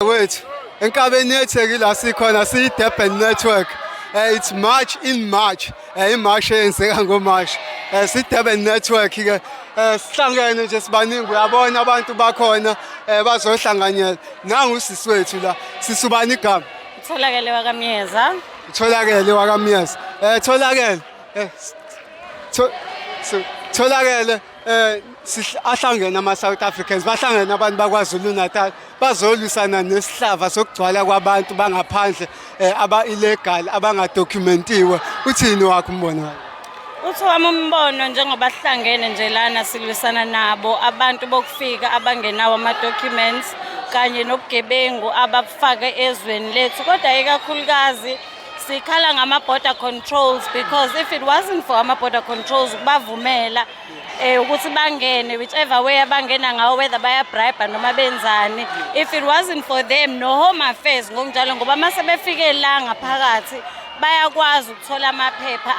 Wait, enkabeni yethekile asikhona siyi-Durban Network. It's March in March. Imarch eyenzeka ngoMarch. Si-Durban Network-ke sihlangene nje sibaningi uyabona abantu bakhona bazohlanganyela. Nangu usisi wethu la. Sisubani igama? Tholakele wakamyeza. Tholakele wakamyeza. Tholakele. Tholakele ahlangene ama-South Africans bahlangene abantu bakwaZulu Natal bazolwisana nesihlava sokugcwala kwabantu bangaphandle aba-illegal abangadokumentiwe. Uthini wakho umbono? Uthi wami umbono njengoba sihlangene nje lana silwisana nabo abantu bokufika abangenawo ama-documents kanye nobugebengu abafake ezweni lethu, kodwa ikakhulukazi sikhala ngama-border controls, because if it wasn't for ama-border controls ukubavumela ukuthi bangene whichever way abangena ngawo, whether bayabribe noma benzani, if it wasn't for them no Home Affairs ngokunjalo, ngoba mase befike la ngaphakathi bayakwazi ukuthola amaphepha.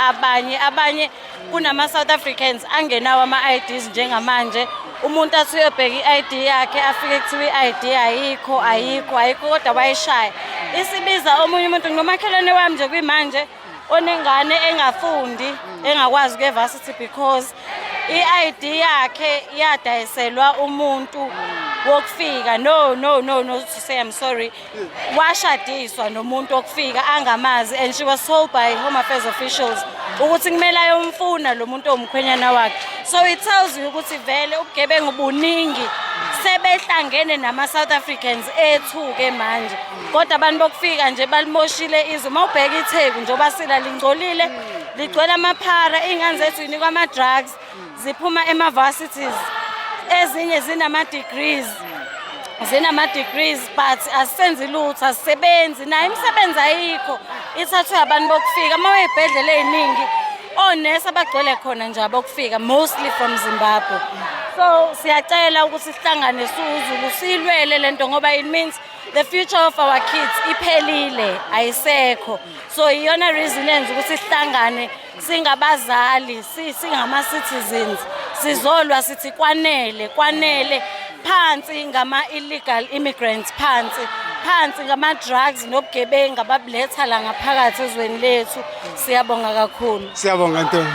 Abanye kunama-South Africans angenawo ama-IDs njengamanje. Umuntu athi uyobheka i-ID yakhe afike kuthiwa i-ID ayikho kodwa bayishaya. Isibiza omunye umuntu nomakhelwane wami nje kwimanje onengane engafundi engakwazi ukuye-varsity because i-ID yakhe yadayiselwa umuntu wokufika. No, to say I'm sorry. Washadiswa nomuntu wokufika angamazi, and she was told by Home Affairs officials ukuthi kumele ayomfuna lo muntu omkhwenyana wakhe. So it tells you ukuthi vele ubugebengu buningi sebehlangene nama-South Africans ethu-ke manje, kodwa abantu bokufika nje balimoshile izwe. Uma ubheka iTheku njengoba sila lingcolile ligcwele amaphara, iy'ngane zethu yinikwa ama-drugs, ziphuma ema-varsities, ezinye zinama-degrees but asisenzi lutho, asisebenzi, nayo imisebenzi ayikho, ithathwe abantu bokufika. Uma uyey'bhedlela ey'ningi onesi abagcwele khona nje abokufika mostly from Zimbabwe. So siyacela ukuthi sihlangane siwuZulu silwele lento, ngoba it means the future of our kids iphelile, ayisekho. So iyona reason enza ukuthi sihlangane singabazali, singama-citizens, sizolwa sithi kwanele phansi ngama-illegal immigrants, phansi ngama-drugs nobugebengu ababuletha la ngaphakathi ezweni lethu. Siyabonga kakhulu. Siyabonga Ntombi.